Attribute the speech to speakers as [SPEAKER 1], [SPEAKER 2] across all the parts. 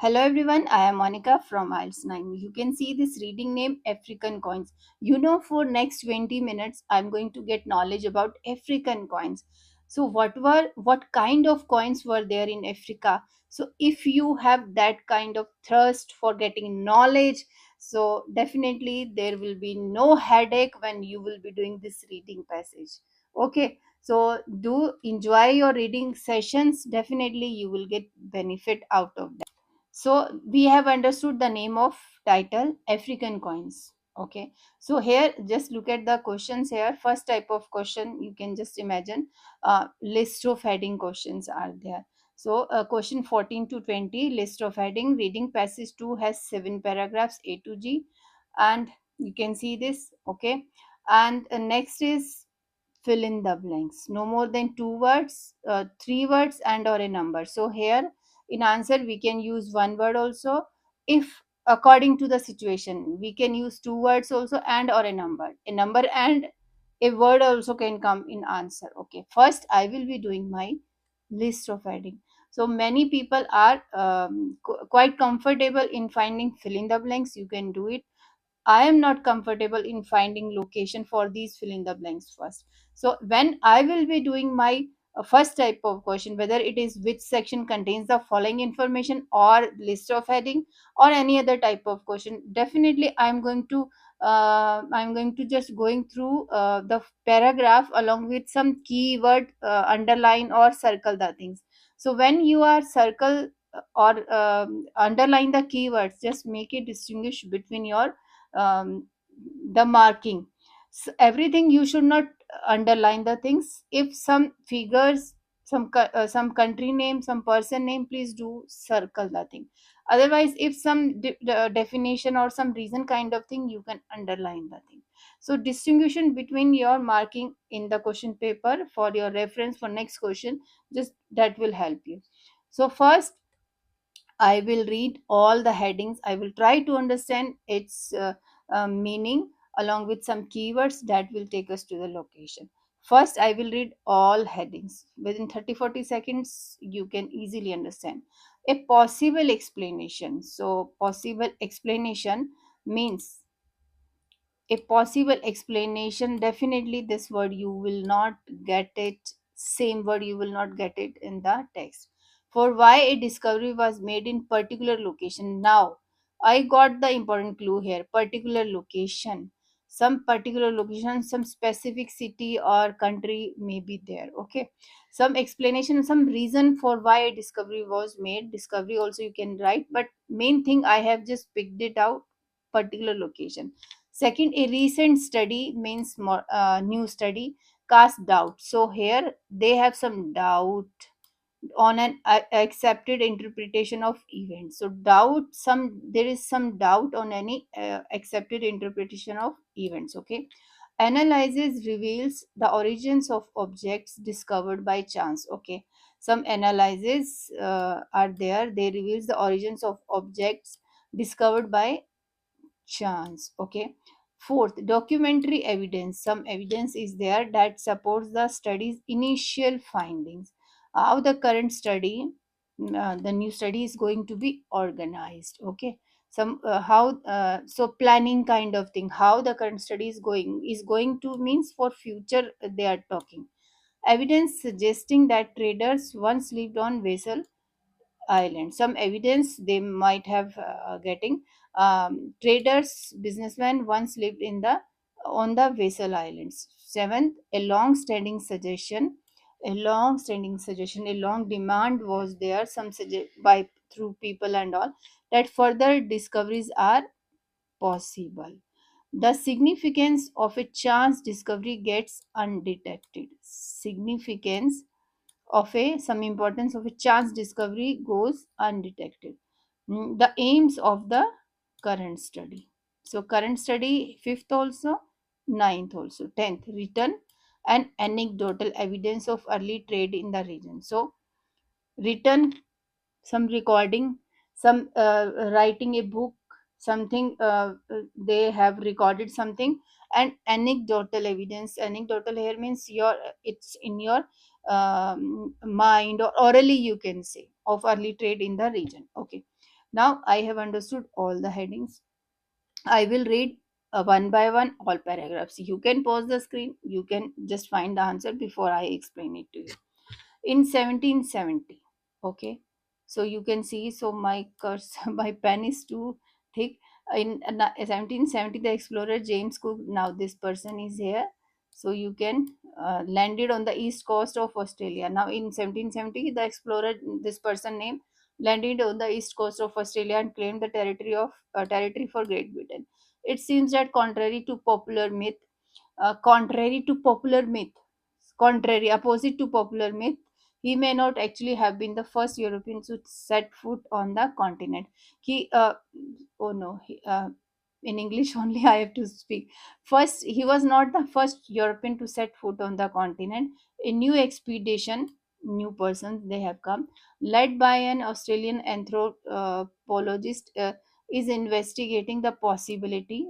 [SPEAKER 1] Hello everyone, I am Monica from IELTS-9. You can see this reading name African coins. For next 20 minutes I'm going to get knowledge about African coins. So what kind of coins were there in Africa? So if you have that kind of thirst for getting knowledge, so definitely there will be no headache when you will be doing this reading passage. Okay, so do enjoy your reading sessions. Definitely you will get benefit out of that. So we have understood the name of title African coins. Okay. So here just look at the questions here. First type of question you can just imagine list of heading questions are there. So question 14 to 20 list of heading reading passage 2 has 7 paragraphs A to G, and you can see this. Okay. And next is fill in the blanks. No more than 2 words, 3 words, and or a number. So here in answer we can use 1 word also. If according to the situation we can use 2 words also and or a number and a word also can come in answer. Okay, first I will be doing my list of heading. So many people are quite comfortable in finding fill in the blanks. You can do it. I am not comfortable in finding location for these fill in the blanks first. So when I will be doing my first type of question, whether it is which section contains the following information or list of heading or any other type of question, definitely I'm going to just going through the paragraph along with some keyword, underline or circle the things. So when you are circle or underline the keywords, just make it distinguish between your um, the marking. So everything you should not underline the things. If some figures, some country name, some person name, please do circle the thing. Otherwise if some definition or some reason kind of thing, you can underline the thing. So distinguishing between your marking in the question paper for your reference for next question, just that will help you. So first I will read all the headings. I will try to understand its meaning along with some keywords that will take us to the location. First, I will read all headings. Within 30-40 seconds, you can easily understand. A possible explanation. So, possible explanation means a possible explanation. Definitely this word you will not get it, same word you will not get it in the text. For why a discovery was made in particular location. Now I got the important clue here. Particular location, some particular location, some specific city or country may be there. Okay, some explanation, some reason for why a discovery was made. Discovery also you can write, but main thing I have just picked it out, particular location. Second, a recent study means more, new study cast doubt. So here they have some doubt on an accepted interpretation of events. So doubt, some there is some doubt on any accepted interpretation of events. Okay, analyzes reveals the origins of objects discovered by chance. Okay, some analyses are there. They reveals the origins of objects discovered by chance. Okay, fourth, documentary evidence. Some evidence is there that supports the study's initial findings. How the current study, the new study is going to be organized. Okay, some how so planning kind of thing, how the current study is going to means for future they are talking. Evidence suggesting that traders once lived on vessel island. Some evidence they might have getting, traders businessmen once lived in the on the vessel islands. Seventh, a long standing suggestion, a long demand was there, some suggest by through people and all, that further discoveries are possible. The significance of a chance discovery gets undetected. Significance of a some importance of a chance discovery goes undetected. The aims of the current study. So current study, fifth also, ninth also, 10th, written and anecdotal evidence of early trade in the region. So written, some recording, some writing a book, something they have recorded something. And anecdotal evidence, anecdotal here means your, it's in your mind or orally you can say, of early trade in the region. Okay, Now I have understood all the headings. I will read one by one all paragraphs. You can pause the screen, you can just find the answer before I explain it to you. In 1770, okay, so you can see, so my cursor my pen is too thick. In 1770, the explorer James Cook, now this person is here, so you can landed on the east coast of Australia. Now in 1770, the explorer, this person name, landed on the east coast of Australia and claimed the territory for Great Britain. It seems that contrary to popular myth, contrary, opposite to popular myth, he may not actually have been the first European to set foot on the continent. He, oh no, in English only I have to speak. First, he was not the first European to set foot on the continent. A new expedition, new persons they have come, led by an Australian anthropologist, is investigating the possibility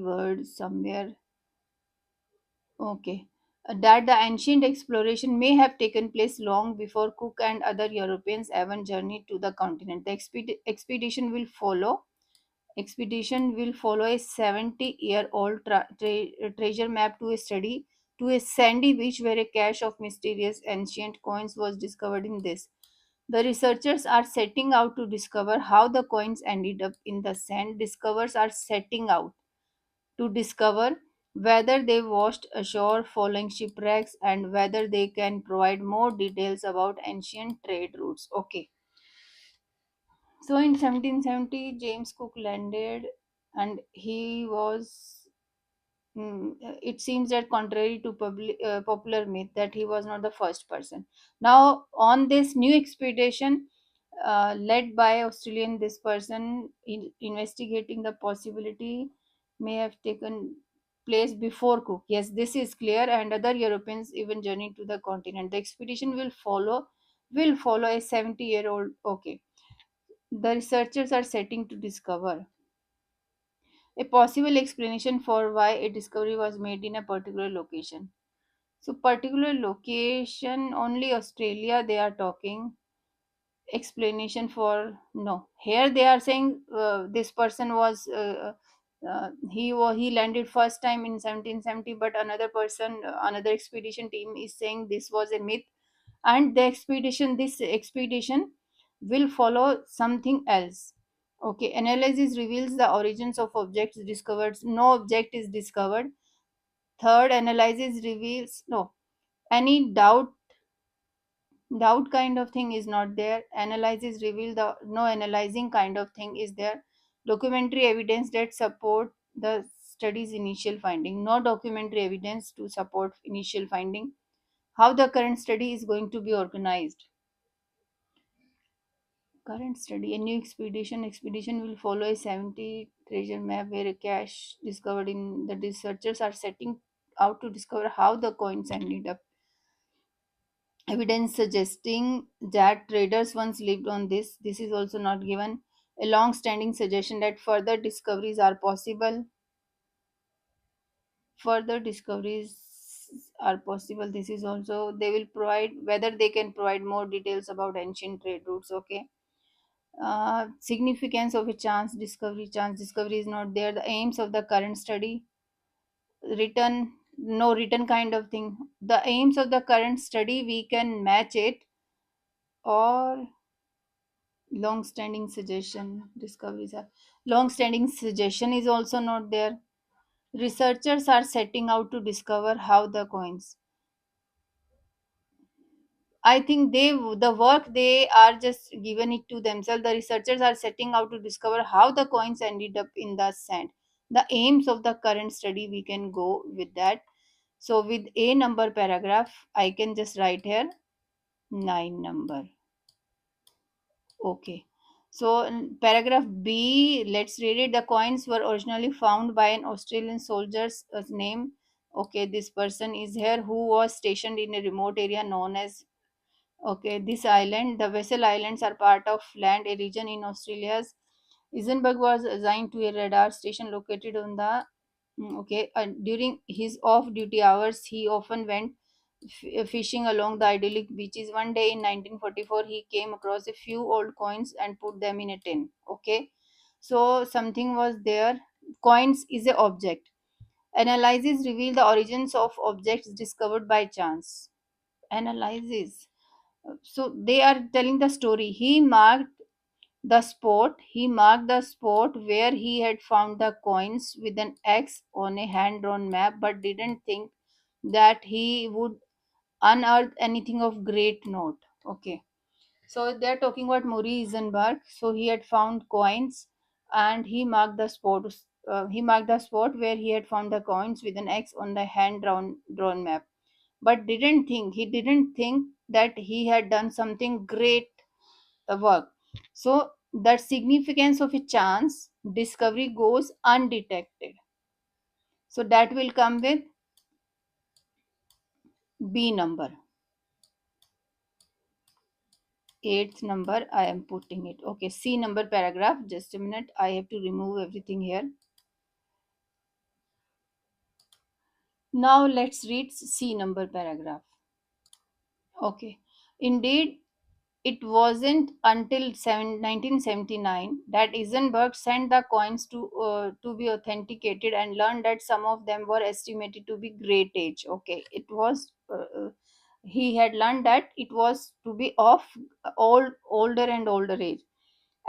[SPEAKER 1] word somewhere. Okay. That the ancient exploration may have taken place long before Cook and other Europeans even journeyed to the continent. The expedition will follow a 70-year-old treasure map to a sandy beach where a cache of mysterious ancient coins was discovered in this. The researchers are setting out to discover how the coins ended up in the sand. Discoverers are setting out to discover whether they washed ashore following shipwrecks and whether they can provide more details about ancient trade routes. Okay, so in 1770, James Cook landed and he was. It seems that contrary to popular myth that he was not the first person. Now on this new expedition, led by Australian, this person investigating the possibility may have taken place before Cook. Yes, this is clear, and other Europeans even journeyed to the continent. The expedition will follow a 70-year-old. Okay, the researchers are setting to discover a possible explanation for why a discovery was made in a particular location. So, particular location, only Australia they are talking. Explanation for no. Here they are saying this person was he landed first time in 1770, but another person, another expedition team is saying this was a myth, and this expedition will follow something else. Okay, analysis reveals the origins of objects discovered. No object is discovered. Third, analysis reveals no any doubt kind of thing is not there. Analysis reveal the no analyzing kind of thing is there. Documentary evidence that support the study's initial finding. No documentary evidence to support initial finding. How the current study is going to be organized. Current study, a new expedition will follow a 70 treasure map where a cache discovered in the researchers are setting out to discover how the coins ended up. Evidence suggesting that traders once lived on this. This is also not given. A long standing suggestion that further discoveries are possible. Further discoveries are possible. This is also, they will provide whether they can provide more details about ancient trade routes. Okay. Significance of a chance discovery is not there. The aims of the current study, written, no written kind of thing. The aims of the current study, we can match it, or long-standing suggestion discoveries are long-standing suggestion is also not there. Researchers are setting out to discover how the coins, I think the work they are just given it to themselves. The researchers are setting out to discover how the coins ended up in the sand. The aims of the current study, we can go with that. So with a number paragraph I can just write here 9 number. Okay. So, paragraph B, let's read it. The coins were originally found by an Australian soldier's name. Okay, this person is here who was stationed in a remote area known as. Okay, this island, the Vessel Islands are part of land, a region in Australia's. Eisenberg was assigned to a radar station located on the. Okay, during his off duty hours, he often went fishing along the idyllic beaches. One day in 1944, he came across a few old coins and put them in a tin. Okay, so something was there. Coins is a object. Analysis reveal the origins of objects discovered by chance. Analysis. So they are telling the story. He marked the spot where he had found the coins with an X on a hand drawn map, but didn't think that he would unearth anything of great note. Okay. So they're talking about Murray Eisenberg. So he had found coins, and he marked the spot. He marked the spot where he had found the coins with an X on the hand drawn map, but he didn't think that he had done something great work. So that significance of a chance discovery goes undetected. So that will come with B number. Eighth number I am putting it. Okay, C number paragraph. Just a minute. I have to remove everything here. Now let's read C number paragraph. Okay. Indeed, it wasn't until 1979 that Eisenberg sent the coins to be authenticated and learned that some of them were estimated to be great age. Okay, he had learned that it was to be of older and older age.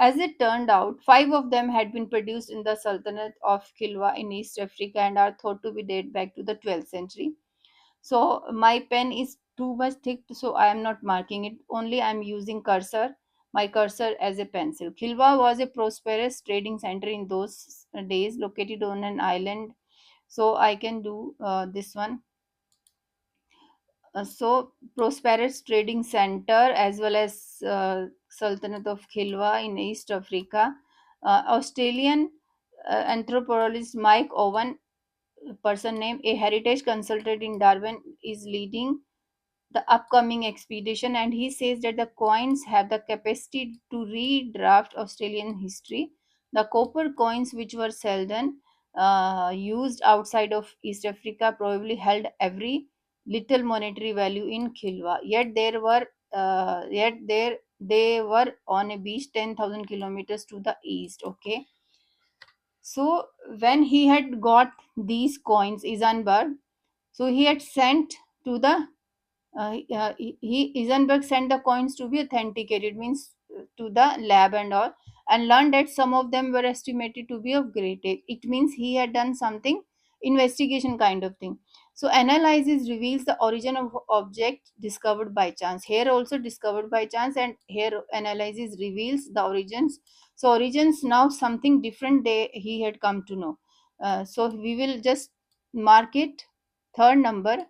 [SPEAKER 1] As it turned out, five of them had been produced in the Sultanate of Kilwa in East Africa and are thought to be date back to the 12th century. So my pen is too much thick, so I am not marking it. Only I am using my cursor as a pencil. Kilwa was a prosperous trading center in those days, located on an island. So I can do this one. So prosperous trading center as well as Sultanate of Kilwa in East Africa. Australian anthropologist Mike Owen, person name, a heritage consultant in Darwin, is leading the upcoming expedition, and he says that the coins have the capacity to redraft Australian history. The copper coins, which were seldom used outside of East Africa, probably held every little monetary value in Kilwa. Yet they were on a beach 10,000 kilometers to the east. Okay, so when he had got these coins, Isenberg, so he had sent to the Eisenberg sent the coins to be authenticated, means to the lab and all, and learned that some of them were estimated to be of great age. It means he had done something investigation kind of thing. So analysis reveals the origin of object discovered by chance. Here also discovered by chance, and here analysis reveals the origins. So origins, now something different he had come to know. So we will just mark it third number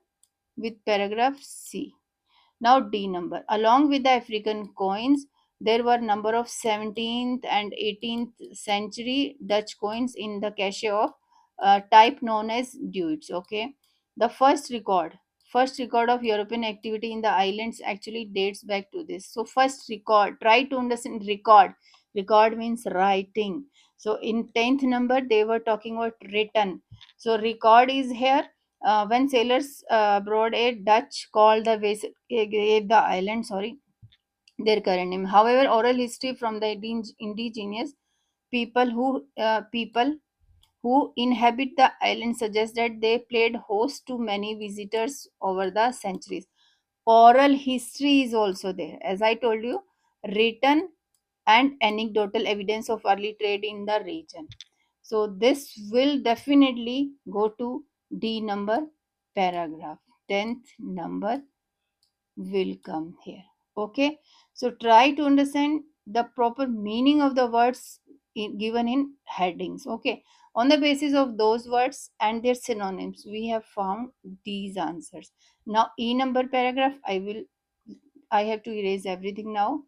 [SPEAKER 1] with paragraph C. Now D number. Along with the African coins, there were number of 17th and 18th century Dutch coins in the cache of type known as duits. Okay, the first record of European activity in the islands actually dates back to this. So first record, try to understand record. Record means writing. So in 10th number they were talking about written. So record is here when sailors aboard a Dutch called the vessel gave the island, their current name. However, oral history from the indigenous people who inhabit the island suggests that they played host to many visitors over the centuries. Oral history is also there, as I told you, written and anecdotal evidence of early trade in the region. So this will definitely go to D number paragraph. 10th number will come here. Okay. So try to understand the proper meaning of the words given in headings. Okay. On the basis of those words and their synonyms, we have found these answers. Now E number paragraph, I have to erase everything now.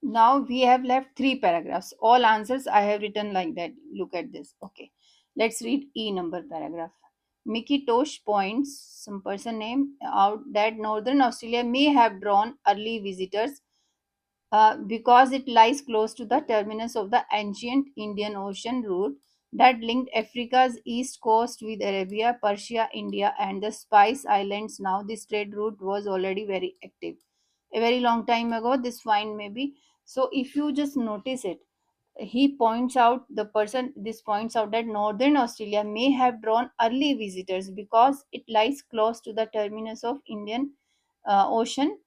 [SPEAKER 1] Now we have left three paragraphs. All answers I have written like that. Look at this. Okay. Let's read E number paragraph. Mickey Tosh points, some person name, out that Northern Australia may have drawn early visitors because it lies close to the terminus of the ancient Indian Ocean route. that linked Africa's east coast with Arabia, Persia, India, and the Spice Islands. Now, this trade route was already very active. A very long time ago, this find may be. So, if you just notice it, he points out, the person this points out, that northern Australia may have drawn early visitors because it lies close to the terminus of Indian Ocean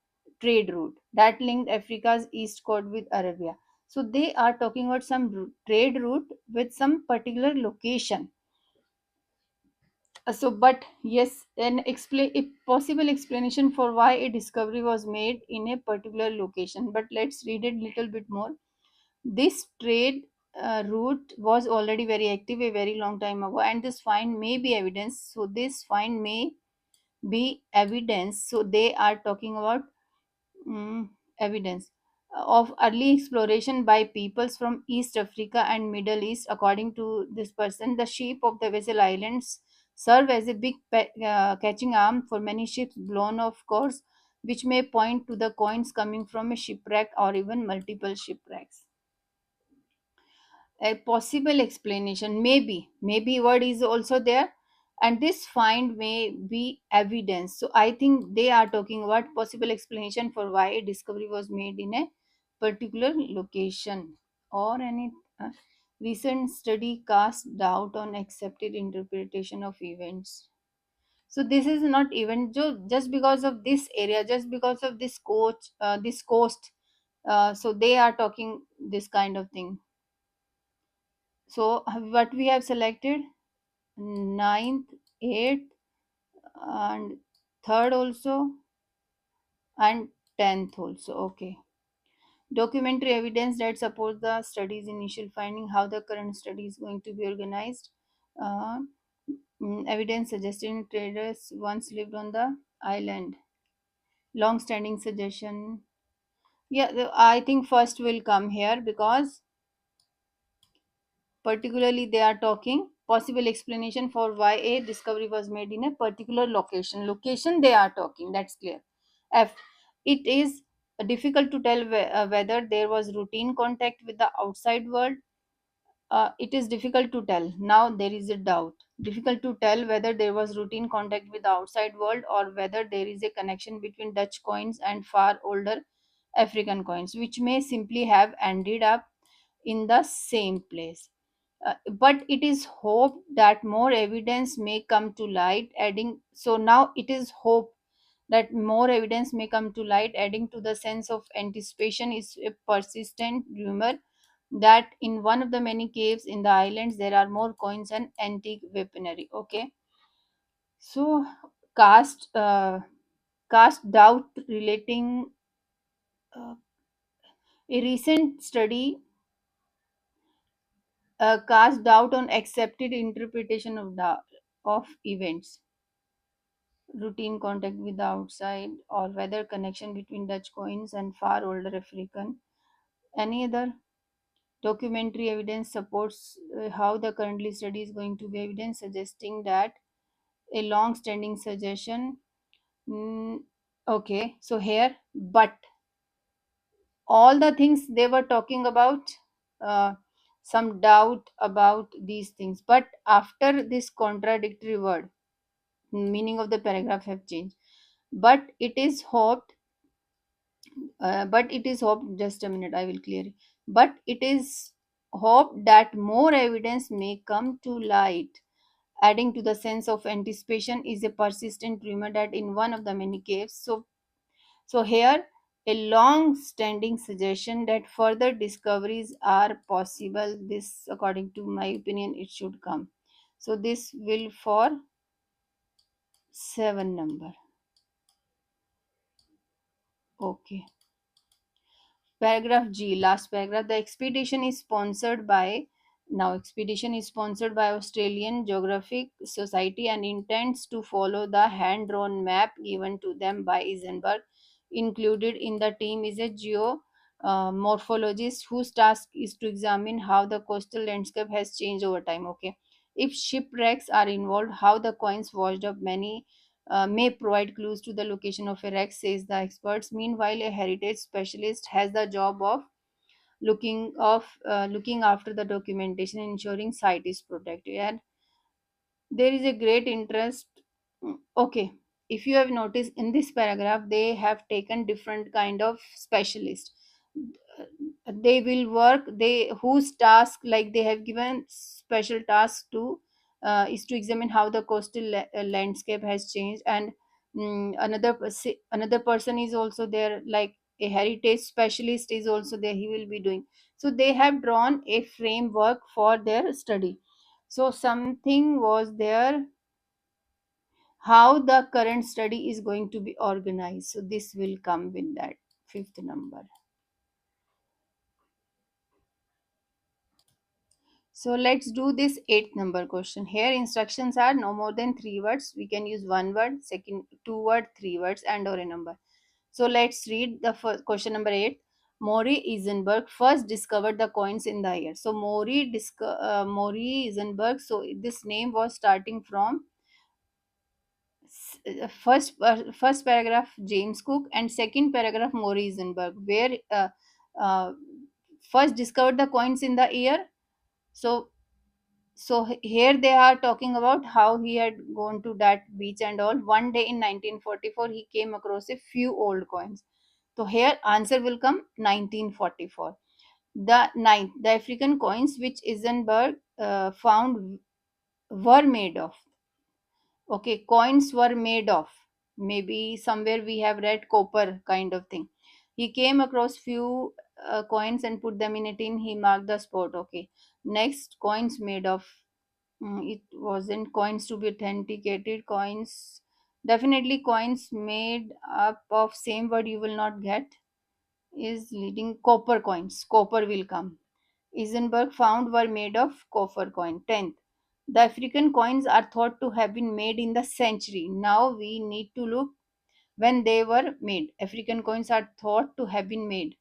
[SPEAKER 1] trade route that linked Africa's east coast with Arabia. So they are talking about some trade route with some particular location. But yes, an explain a possible explanation for why a discovery was made in a particular location. But let's read it little bit more. This trade route was already very active a very long time ago, and this find may be evidence. So this find may be evidence. So they are talking about evidence of early exploration by peoples from East Africa and Middle East. According to this person, the shape of the vessel islands serve as a big catching arm for many ships blown off course, which may point to the coins coming from a shipwreck or even multiple shipwrecks. A possible explanation, maybe word is also there, and this find may be evidence. So I think they are talking about possible explanation for why a discovery was made in a particular location. Or any recent study cast doubt on accepted interpretation of events. So this is not even just because of this area, just because of this coast. So they are talking this kind of thing. So what we have selected, ninth, eighth, and third also, and 10th also. Okay. Documentary evidence that supports the study's initial finding, how the current study is going to be organized. Uh, Evidence suggesting traders once lived on the island. Long-standing suggestion. Yeah, I think first will come here because particularly they are talking possible explanation for why a discovery was made in a particular location they are talking, that's clear. F, it is difficult to tell whether there was routine contact with the outside world. It is difficult to tell, now there is a doubt, difficult to tell whether there was routine contact with the outside world or whether there is a connection between Dutch coins and far older African coins, which may simply have ended up in the same place. But it is hope that more evidence may come to light, adding. So now it is hope that more evidence may come to light, adding to the sense of anticipation is a persistent rumor that in one of the many caves in the islands there are more coins and antique weaponry. Okay, so cast cast doubt relating a recent study cast doubt on accepted interpretation of events, routine contact with the outside, or whether connection between Dutch coins and far older African. Any other documentary evidence supports how the currently study is going to be evidence suggesting that a long-standing suggestion. Mm, okay, so here, but all the things they were talking about, uh, some doubt about these things, but after this contradictory word, meaning of the paragraph have changed. But it is hoped, just a minute, I will clear it. But it is hoped that more evidence may come to light, adding to the sense of anticipation is a persistent rumor that in one of the many caves. So here, a long-standing suggestion that further discoveries are possible. This, according to my opinion, it should come. So this will for 7 number. Okay. Paragraph G, last paragraph. The expedition is sponsored by, now expedition is sponsored by Australian Geographic Society and intends to follow the hand-drawn map given to them by Eisenberg. Included in the team is a geomorphologist whose task is to examine how the coastal landscape has changed over time. Okay, if shipwrecks are involved, how the coins washed up many may provide clues to the location of a wreck, says the experts. Meanwhile, a heritage specialist has the job of looking after the documentation, ensuring site is protected. And there is a great interest. Okay, if you have noticed in this paragraph, they have taken different kind of specialist. They will work, they whose task, like they have given special task to is to examine how the coastal landscape has changed. And another person is also there, like a heritage specialist is also there, he will be doing. So they have drawn a framework for their study. So something was there, how the current study is going to be organized. So this will come with that fifth number. So let's do this eighth number question. Here instructions are no more than three words. We can use one word, second two word, three words, and or a number. So let's read the first question number eight. Maury Eisenberg first discovered the coins in the air. So Maury Eisenberg. So this name was starting from first paragraph James Cook, and second paragraph Maury Eisenberg, where uh, first discovered the coins in the air. So here they are talking about how he had gone to that beach and all. One day in 1944 he came across a few old coins. So here answer will come 1944. The ninth, the African coins which Eisenberg found were made of. Okay, coins were made of. Maybe somewhere we have read copper kind of thing. He came across few coins and put them in a tin. He marked the spot. Okay. Next, coins made of. It wasn't coins to be authenticated. Coins, definitely coins made up of same word you will not get. Is leading copper coins. Copper will come. Eisenberg found were made of copper coin. 10th. The African coins are thought to have been made in the century. Now we need to look when they were made. African coins are thought to have been made.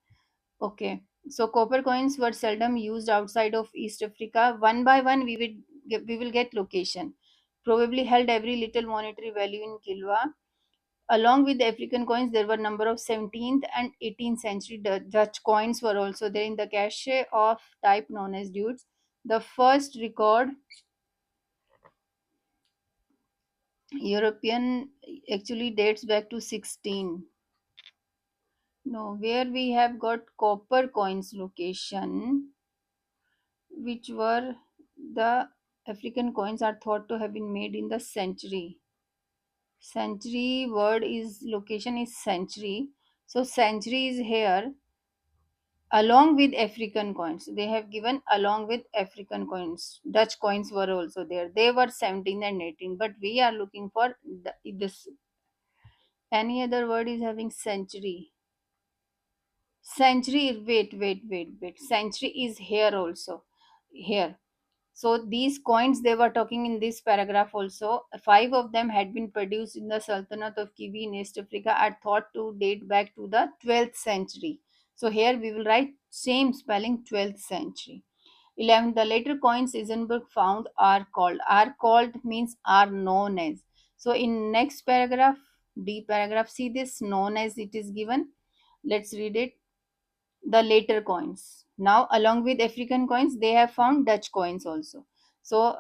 [SPEAKER 1] Okay. So copper coins were seldom used outside of East Africa. One by one we will get location. Probably held every little monetary value in Kilwa. Along with the African coins, there were number of 17th and 18th century Dutch coins were also there in the cache of type known as dudes. The first record European actually dates back to 16. No, where we have got copper coins location, which were the African coins are thought to have been made in the century. Century word is location is century. So century is here along with African coins. They have given along with African coins. Dutch coins were also there. They were 17 and 18, but we are looking for this. Any other word is having century. Century, wait. Century is here also. Here. So these coins they were talking in this paragraph also, five of them had been produced in the Sultanate of Kiwi in East Africa, are thought to date back to the 12th century. So here we will write same spelling 12th century. 11. The later coins Eisenberg found are called. Are called means are known as. So in next paragraph, D paragraph, see this known as it is given. Let's read it. The later coins. Now, along with African coins, they have found Dutch coins also. So,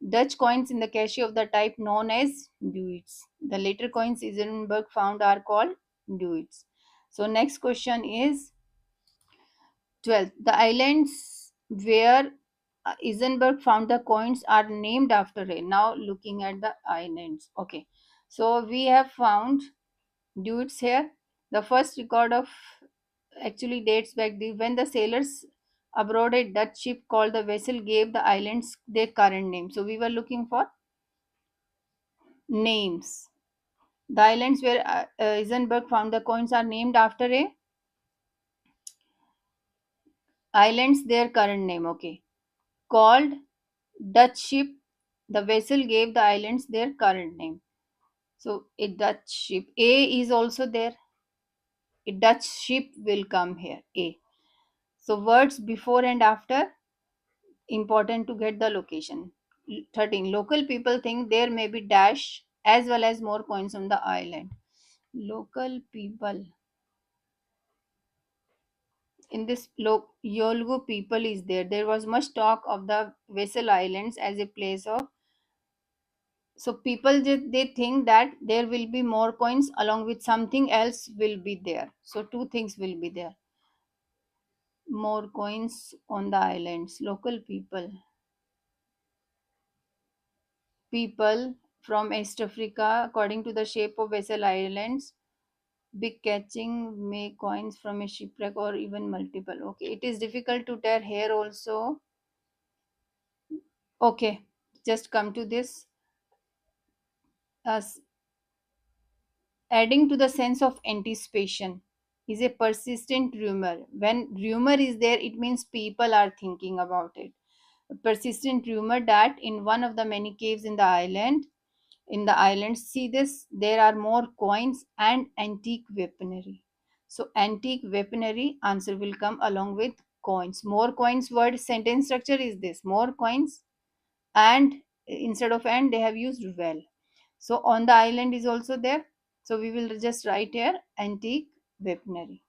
[SPEAKER 1] Dutch coins in the cache of the type known as duits. The later coins Eisenberg found are called duits. So, next question is 12th. The islands where Eisenberg found the coins are named after a. Now, looking at the islands. Okay. So, we have found dudes here. The first record of actually dates back when the sailors aboard a Dutch ship called the vessel gave the islands their current name. So we were looking for names. The islands where Eisenberg found the coins are named after a islands their current name. Okay, called Dutch ship. The vessel gave the islands their current name. So a Dutch ship. A is also there. A Dutch ship will come here. A. So words before and after important to get the location. 13. Local people think there may be dash as well as more coins on the island. Local people. in this Yolgu people is there. There was much talk of the Vessel Islands as a place of. So people just they think that there will be more coins along with something else will be there. So two things will be there. More coins on the islands. Local people from East Africa, according to the shape of Vessel Islands, big catching may coins from a shipwreck or even multiple. Okay, it is difficult to tell here also. Okay, just come to this. As adding to the sense of anticipation is a persistent rumor. When rumor is there, it means people are thinking about it. A persistent rumor that in one of the many caves in the islands, see this, there are more coins and antique weaponry. So antique weaponry answer will come along with coins. More coins word sentence structure is this: more coins, and instead of and they have used well. So on the island is also there. So we will just write here antique weaponry.